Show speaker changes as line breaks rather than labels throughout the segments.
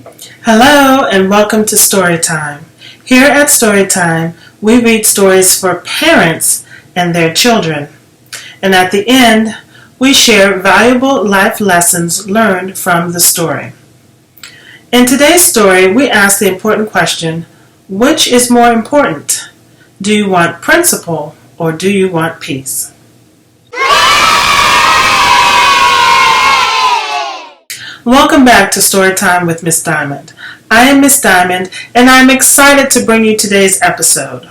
Hello and welcome to Storytime. Here at Storytime, we read stories for parents and their children. And at the end, we share valuable life lessons learned from the story. In today's story, we ask the important question, which is more important? Do you want principle or do you want peace? Welcome back to Storytime with Miss Dymond. I am Miss Dymond, and I'm excited to bring you today's episode.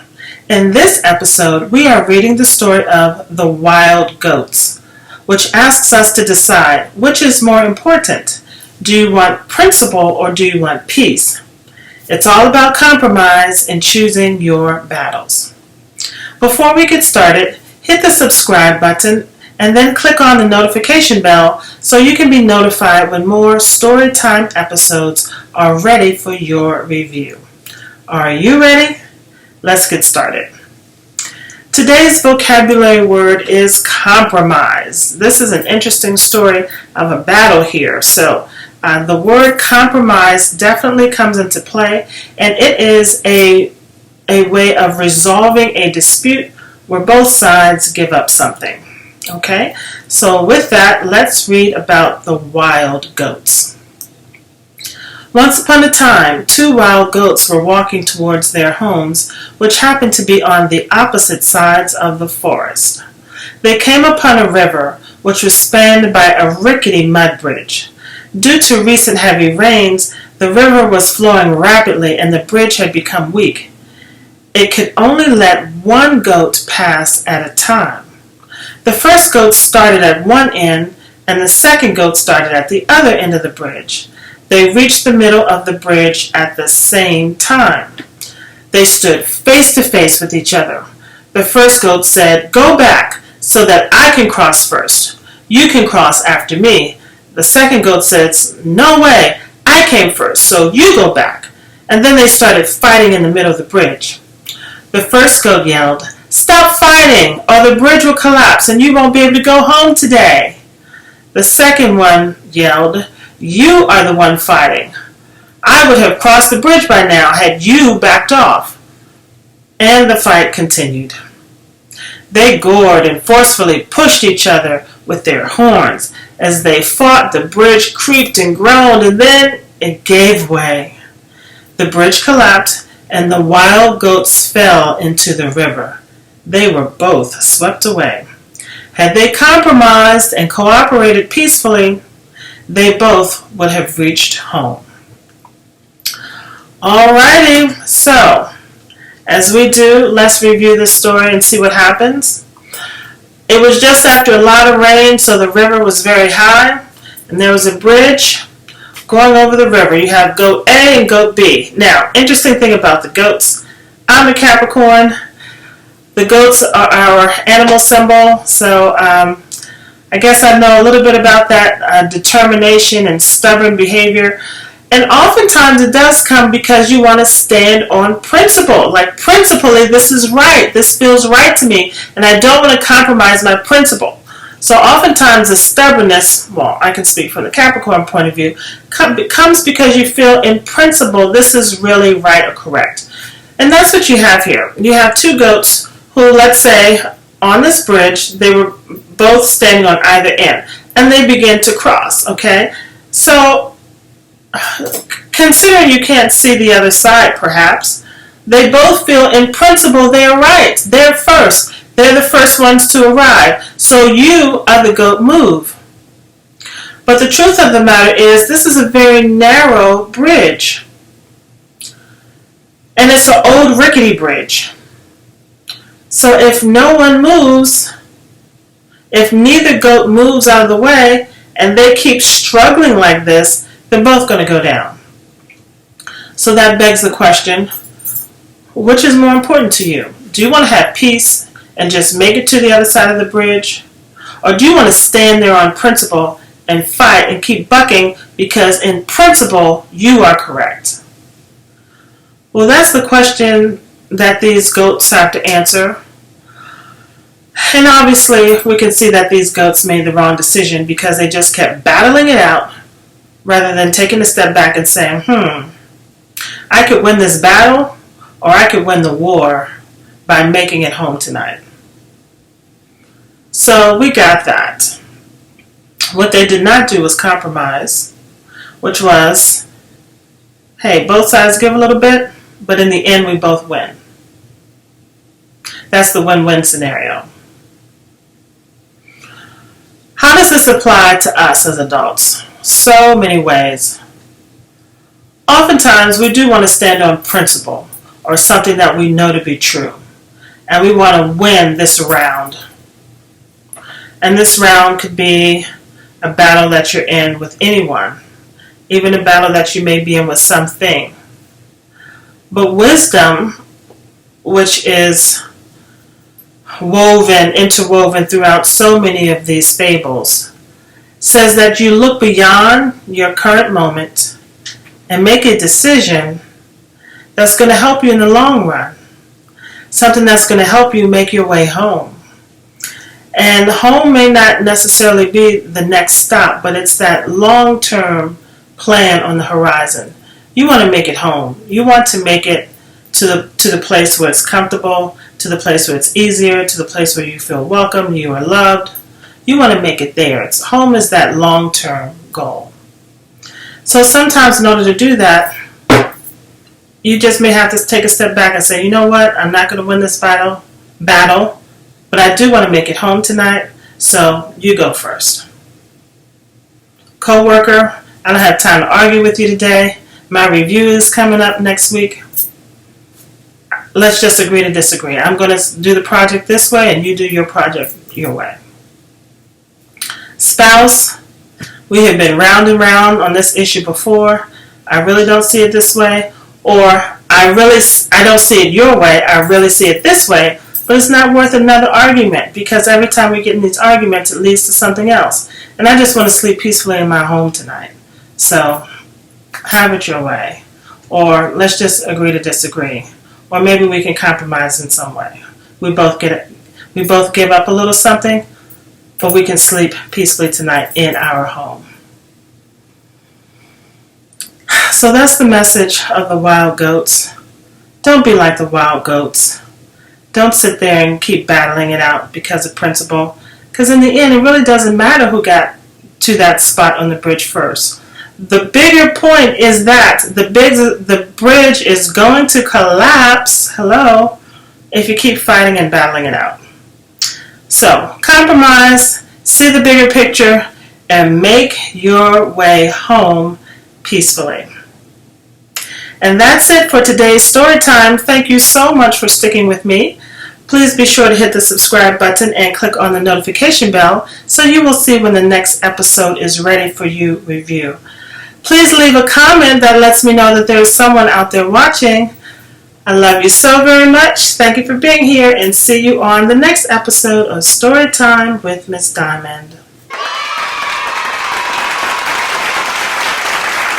In this episode, we are reading the story of The Wild Goats, which asks us to decide which is more important. Do you want principle or do you want peace? It's all about compromise and choosing your battles. Before we get started, hit the subscribe button and then click on the notification bell so you can be notified when more Storytime episodes are ready for your review. Are you ready? Let's get started. Today's vocabulary word is compromise. This is an interesting story of a battle here. So the word compromise definitely comes into play, and it is a way of resolving a dispute where both sides give up something. Okay, so with that, let's read about the wild goats. Once upon a time, two wild goats were walking towards their homes, which happened to be on the opposite sides of the forest. They came upon a river, which was spanned by a rickety mud bridge. Due to recent heavy rains, the river was flowing rapidly and the bridge had become weak. It could only let one goat pass at a time. The first goat started at one end, and the second goat started at the other end of the bridge. They reached the middle of the bridge at the same time. They stood face to face with each other. The first goat said, "Go back, so that I can cross first. You can cross after me." The second goat said, "No way, I came first, so you go back." And then they started fighting in the middle of the bridge. The first goat yelled, "Stop fighting, or the bridge will collapse and you won't be able to go home today." The second one yelled, "You are the one fighting. I would have crossed the bridge by now had you backed off." And the fight continued. They gored and forcefully pushed each other with their horns. As they fought, the bridge creaked and groaned, and then it gave way. The bridge collapsed, and the wild goats fell into the river. They were both swept away. Had they compromised and cooperated peacefully, they both would have reached home. Alrighty, so as we do, let's review this story and see what happens. It was just after a lot of rain, so the river was very high, and there was a bridge going over the river. You have goat A and goat B. Now, interesting thing about the goats, I'm a Capricorn. The goats are our animal symbol, so I guess I know a little bit about that determination and stubborn behavior. And oftentimes it does come because you want to stand on principle. Like, principally, this is right. This feels right to me, and I don't want to compromise my principle. So oftentimes the stubbornness, well, I can speak from the Capricorn point of view, comes because you feel in principle this is really right or correct. And that's what you have here. You have two goats who, let's say, on this bridge, they were both standing on either end, and they began to cross, okay? So, considering you can't see the other side, perhaps, they both feel in principle they're right. They're first. They're the first ones to arrive. So you, other goat, move. But the truth of the matter is, this is a very narrow bridge. And it's an old rickety bridge. So if no one moves, if neither goat moves out of the way, and they keep struggling like this, they're both going to go down. So that begs the question, which is more important to you? Do you want to have peace and just make it to the other side of the bridge? Or do you want to stand there on principle and fight and keep bucking because in principle you are correct? Well, that's the question that these goats have to answer. And obviously we can see that these goats made the wrong decision because they just kept battling it out rather than taking a step back and saying, I could win this battle, or I could win the war by making it home tonight. So we got that. What they did not do was compromise, which was, hey, both sides give a little bit, but in the end we both win. That's the win-win scenario. How does this apply to us as adults? So many ways. Oftentimes we do want to stand on principle or something that we know to be true, and we want to win this round. And this round could be a battle that you're in with anyone, even a battle that you may be in with something. But wisdom, which is interwoven throughout so many of these fables, says that you look beyond your current moment and make a decision that's going to help you in the long run. Something that's going to help you make your way home. And home may not necessarily be the next stop, but it's that long-term plan on the horizon. You want to make it home. You want to make it to the place where it's comfortable, to the place where it's easier, to the place where you feel welcome, you are loved. You want to make it there. Home is that long-term goal. So sometimes in order to do that, you just may have to take a step back and say, you know what, I'm not going to win this battle, but I do want to make it home tonight, so you go first. Co-worker, I don't have time to argue with you today. My review is coming up next week. Let's just agree to disagree. I'm going to do the project this way and you do your project your way. Spouse, we have been round and round on this issue before. I really don't see it this way, or I don't see it your way, I really see it this way. But it's not worth another argument, because every time we get in these arguments, it leads to something else. And I just want to sleep peacefully in my home tonight. So have it your way. Or let's just agree to disagree. Or maybe we can compromise in some way. We both give up a little something, but we can sleep peacefully tonight in our home. So that's the message of the wild goats. Don't be like the wild goats. Don't sit there and keep battling it out because of principle. Because in the end, it really doesn't matter who got to that spot on the bridge first. The bigger point is that the bridge is going to collapse, if you keep fighting and battling it out. So, compromise, see the bigger picture, and make your way home peacefully. And that's it for today's story time. Thank you so much for sticking with me. Please be sure to hit the subscribe button and click on the notification bell so you will see when the next episode is ready for you review. Please leave a comment that lets me know that there is someone out there watching. I love you so very much. Thank you for being here, and see you on the next episode of Storytime with Miss Dymond.